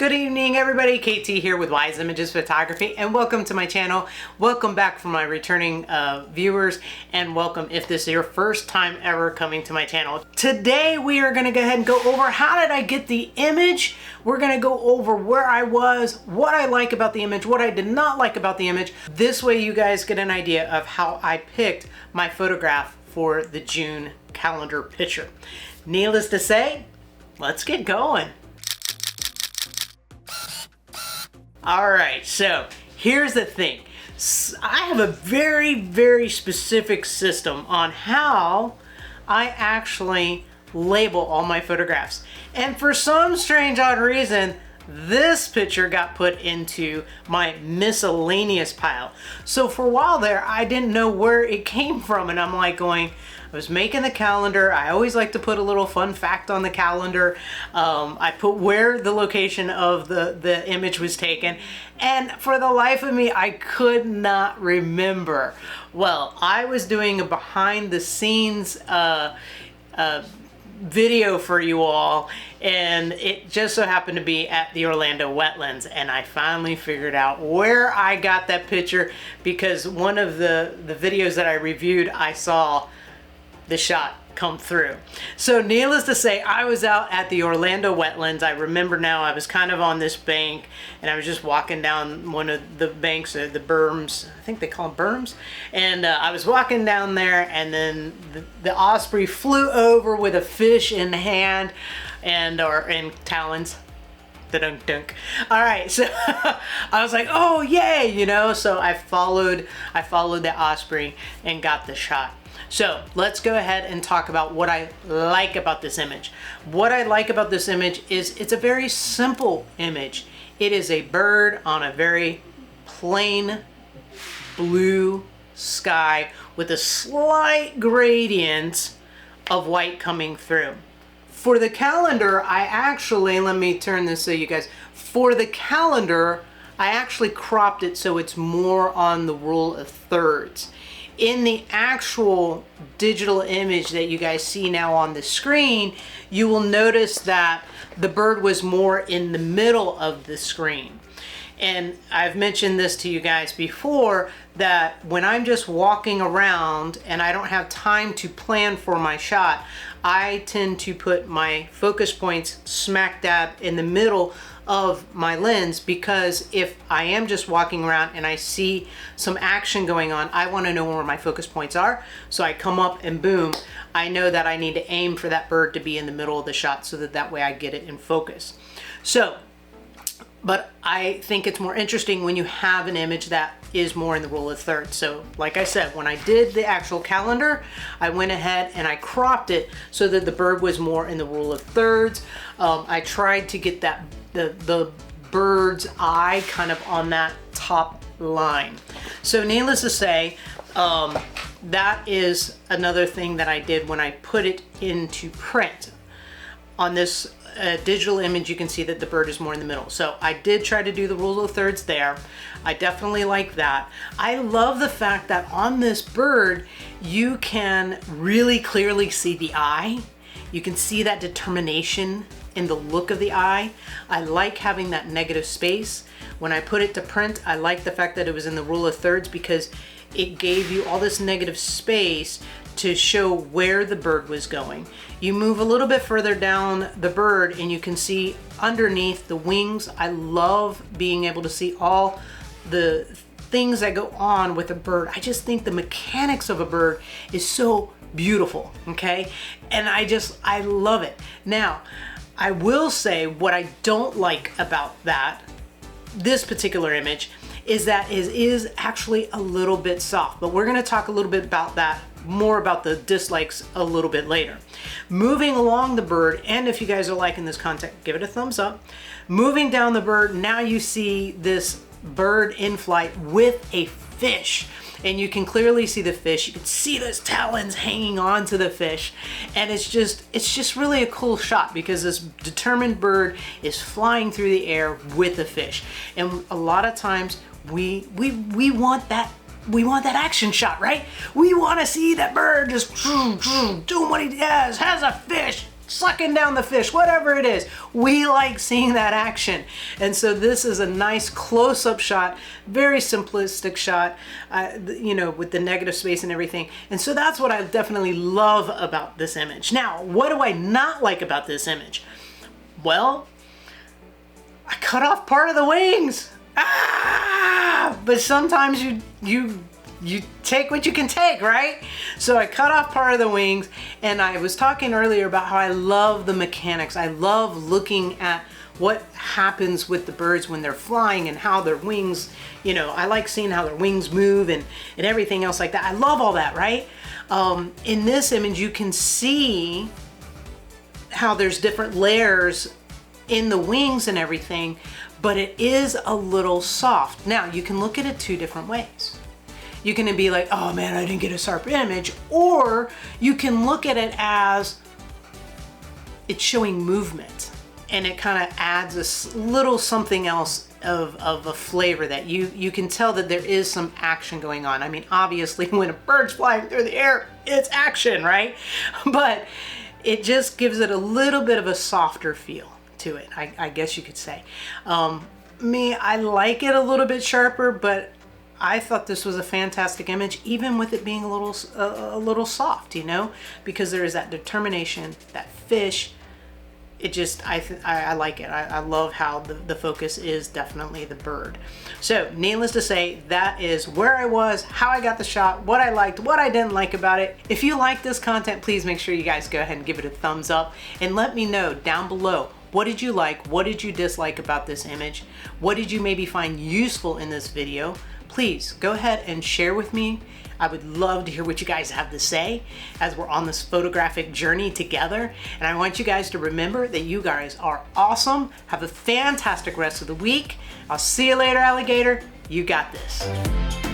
Good evening everybody, KT here with Wise Images Photography, and welcome to my channel. Welcome back for my returning viewers, and welcome if this is your first time ever coming to my channel. Today we are going to go ahead and go over how did I get the image. We're going to go over where I was, what I like about the image, what I did not like about the image. This way you guys get an idea of how I picked my photograph for the June calendar picture. Needless to say, let's get going. All right, so here's the thing. I have a very specific system on how I actually label all my photographs. And for some strange odd reason, this picture got put into my miscellaneous pile. So for a while there, I didn't know where it came from, and I'm like going, I was making the calendar. I always like to put a little fun fact on the calendar. I put where the location of the image was taken, and for the life of me, I could not remember. Well, I was doing a behind the scenes video for you all, and it just so happened to be at the Orlando wetlands, and I finally figured out where I got that picture, because one of the videos that I reviewed, I saw the shot come through. So needless to say, I was out at the Orlando wetlands. I remember now, I was kind of on this bank, and I was just walking down one of the banks, the berms, I think they call them berms, and I was walking down there, and then the osprey flew over with a fish in hand or in talons. Dunk. All right, so I was like, oh yay, you know, so I followed the osprey and got the shot. So let's go ahead and talk about what I like about this image. What I like about this image is it's a very simple image. It is a bird on a very plain blue sky with a slight gradient of white coming through. For the calendar, I actually, let me turn this so you guys, for the calendar, I actually cropped it so it's more on the rule of thirds. In the actual digital image that you guys see now on the screen, you will notice that the bird was more in the middle of the screen. And I've mentioned this to you guys before, that when I'm just walking around and I don't have time to plan for my shot, I tend to put my focus points smack dab in the middle of my lens, because if I am just walking around and I see some action going on, I want to know where my focus points are. So I come up and boom, I know that I need to aim for that bird to be in the middle of the shot, so that way I get it in focus. So, but I think it's more interesting when you have an image that is more in the rule of thirds. So like I said, when I did the actual calendar, I went ahead and I cropped it so that the bird was more in the rule of thirds. I tried to get that the bird's eye kind of on that top line. So needless to say, that is another thing that I did when I put it into print. On this digital image, you can see that the bird is more in the middle. So I did try to do the rule of thirds there. I definitely like that. I love the fact that on this bird, you can really clearly see the eye. You can see that determination in the look of the eye. I like having that negative space. When I put it to print, I like the fact that it was in the rule of thirds, because it gave you all this negative space to show where the bird was going. You move a little bit further down the bird and you can see underneath the wings. I love being able to see all the things that go on with a bird. I just think the mechanics of a bird is so beautiful, okay? And I love it. Now, I will say what I don't like about this particular image is that it is actually a little bit soft, but we're gonna talk a little bit about that, more about the dislikes a little bit later. Moving along the bird, and if you guys are liking this content, give it a thumbs up. Moving down the bird, now you see this bird in flight with a fish, and you can clearly see the fish. You can see those talons hanging on to the fish, and it's just really a cool shot, because this determined bird is flying through the air with a fish. And a lot of times we want that action shot, right? We want to see that bird just doing what he does, has a fish, sucking down the fish, whatever it is. We like seeing that action. And so this is a nice close-up shot, very simplistic shot, you know, with the negative space and everything. And so that's what I definitely love about this image. Now, what do I not like about this image? Well, I cut off part of the wings. But sometimes you take what you can take, right? So I cut off part of the wings, and I was talking earlier about how I love the mechanics. I love looking at what happens with the birds when they're flying and how their wings, you know, I like seeing how their wings move and everything else like that. I love all that, right? In this image, you can see how there's different layers in the wings and everything, but it is a little soft. Now, you can look at it two different ways. You can be like, oh man, I didn't get a sharp image, or you can look at it as it's showing movement, and it kind of adds a little something else of a flavor that you can tell that there is some action going on. I mean, obviously when a bird's flying through the air, it's action, right? But it just gives it a little bit of a softer feel to it, I guess you could say. I like it a little bit sharper, but I thought this was a fantastic image, even with it being a little soft, you know, because there is that determination, that fish. It just, I like it. I love how the focus is definitely the bird. So needless to say, that is where I was, how I got the shot, what I liked, what I didn't like about it. If you like this content, please make sure you guys go ahead and give it a thumbs up and let me know down below. What did you like? What did you dislike about this image? What did you maybe find useful in this video? Please go ahead and share with me. I would love to hear what you guys have to say as we're on this photographic journey together. And I want you guys to remember that you guys are awesome. Have a fantastic rest of the week. I'll see you later, alligator. You got this.